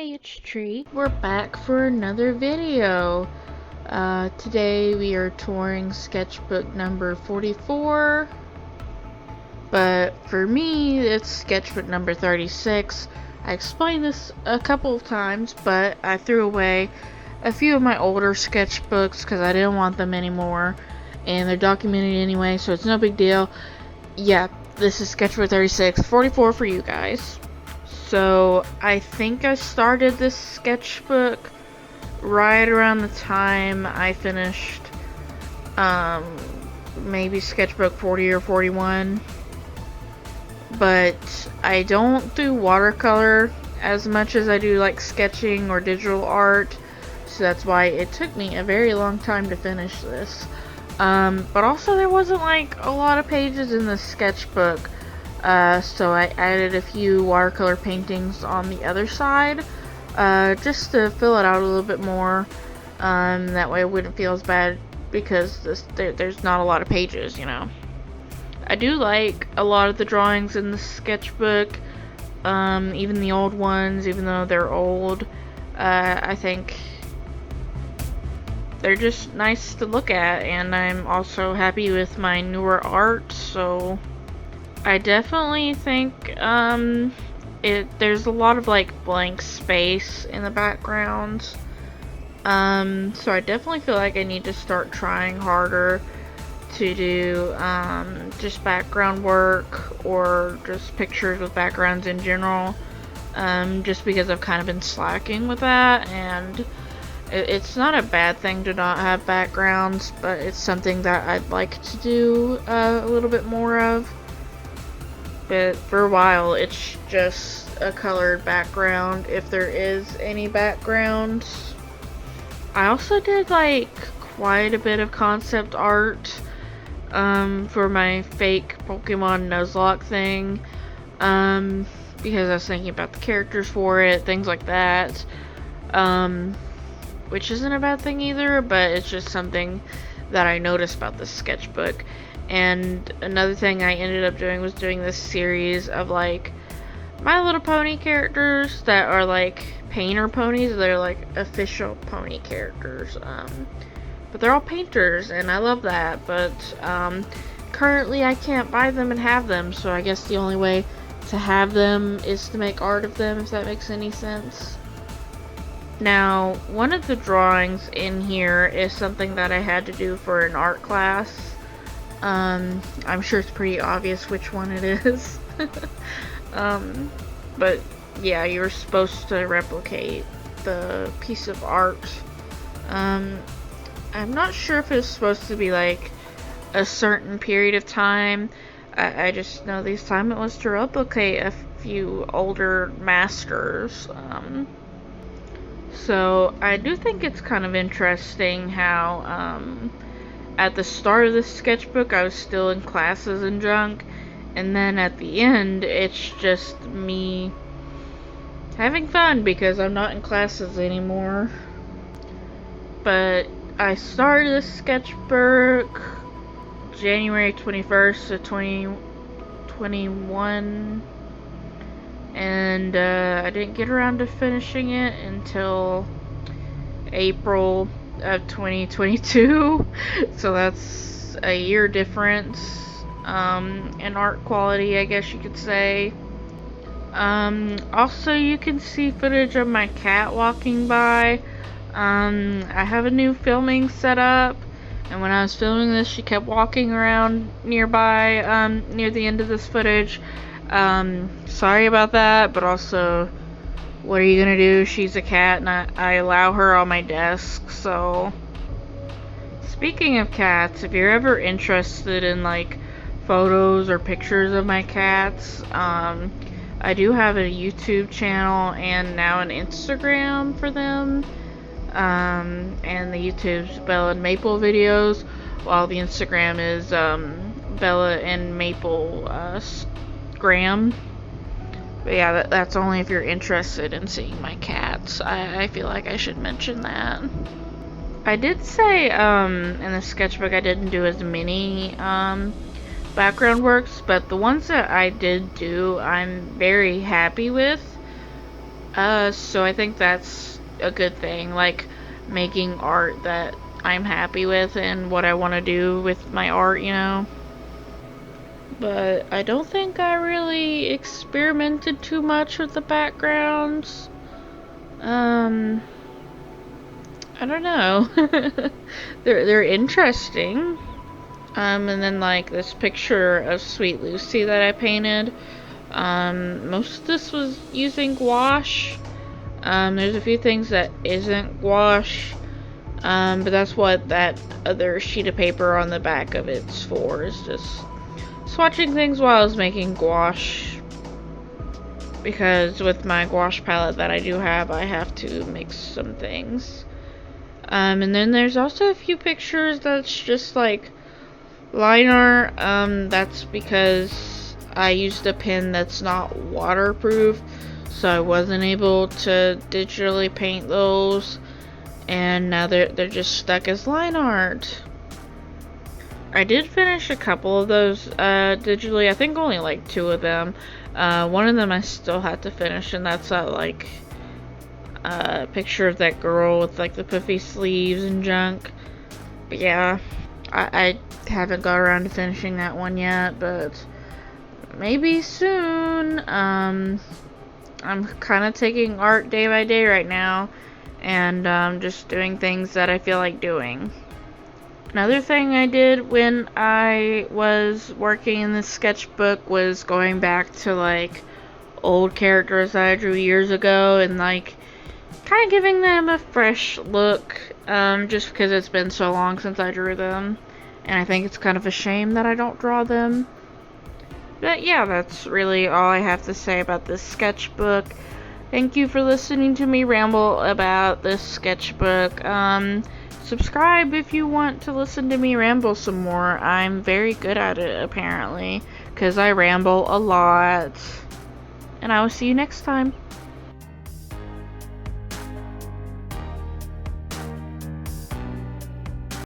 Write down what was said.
Hey, it's Tree. We're back for another video. Today we are touring sketchbook number 44. But for me, it's sketchbook number 36. I explained this a couple of times, but I threw away a few of my older sketchbooks because I didn't want them anymore. And they're documented anyway, so it's no big deal. Yeah, this is sketchbook 36, 44 for you guys. So I think I started this sketchbook right around the time I finished maybe sketchbook 40 or 41. But I don't do watercolor as much as I do like sketching or digital art, so that's why it took me a very long time to finish this. But also there wasn't like a lot of pages in this sketchbook. So I added a few watercolor paintings on the other side, just to fill it out a little bit more. That way it wouldn't feel as bad because there's not a lot of pages, you know. I do like a lot of the drawings in the sketchbook, even the old ones, even though they're old. I think they're just nice to look at, and I'm also happy with my newer art, so I definitely think there's a lot of like blank space in the backgrounds, so I definitely feel like I need to start trying harder to do just background work or just pictures with backgrounds in general, just because I've kind of been slacking with that. And it's not a bad thing to not have backgrounds, but it's something that I'd like to do a little bit more of. But for a while, it's just a colored background, if there is any background. I also did like quite a bit of concept art for my fake Pokemon Nuzlocke thing, because I was thinking about the characters for it, things like that, which isn't a bad thing either, but it's just something that I noticed about this sketchbook. And another thing I ended up doing was doing this series of like My Little Pony characters that are like painter ponies. They're like official pony characters, but they're all painters, and I love that. But currently I can't buy them and have them, so I guess the only way to have them is to make art of them, if that makes any sense. Now, one of the drawings in here is something that I had to do for an art class. I'm sure it's pretty obvious which one it is. But yeah, you're supposed to replicate the piece of art. I'm not sure if it's supposed to be like a certain period of time. I just know this time it was to replicate a few older masters. So I do think it's kind of interesting how, at the start of this sketchbook, I was still in classes and junk, and then at the end, it's just me having fun because I'm not in classes anymore. But I started this sketchbook January 21st of 2021, and I didn't get around to finishing it until April of 2022, so that's a year difference in art quality, I guess you could say. Also, you can see footage of my cat walking by. I have a new filming set up, and when I was filming this, she kept walking around nearby, near the end of this footage. Sorry about that, but also, what are you gonna do? She's a cat, and I allow her on my desk. So, speaking of cats, if you're ever interested in like photos or pictures of my cats, I do have a YouTube channel and now an Instagram for them. And the YouTube's Bella and Maple videos, while the Instagram is Bella and Maple Graham. But yeah, that's only if you're interested in seeing my cats. I feel like I should mention that. I did say in the sketchbook I didn't do as many background works, but the ones that I did do, I'm very happy with. So I think that's a good thing, like making art that I'm happy with and what I want to do with my art, you know. But I don't think I really experimented too much with the backgrounds. Um, I don't know. They're interesting. And then like this picture of Sweet Lucy that I painted. Most of this was using gouache. There's a few things that isn't gouache. But that's what that other sheet of paper on the back of it's for, is just swatching things while I was making gouache. Because with my gouache palette that I do have, I have to mix some things. And then there's also a few pictures that's just like line art. That's because I used a pen that's not waterproof, so I wasn't able to digitally paint those, and now they're just stuck as line art. I did finish a couple of those digitally. I think only like 2 of them. One of them I still had to finish, and that's that like picture of that girl with like the puffy sleeves and junk. But yeah, I haven't got around to finishing that one yet, but maybe soon. I'm kind of taking art day by day right now, and just doing things that I feel like doing. Another thing I did when I was working in the sketchbook was going back to like old characters that I drew years ago and like kind of giving them a fresh look, just because it's been so long since I drew them, and I think it's kind of a shame that I don't draw them. But yeah, that's really all I have to say about this sketchbook. Thank you for listening to me ramble about this sketchbook. Subscribe if you want to listen to me ramble some more. I'm very good at it, apparently, because I ramble a lot. And I will see you next time.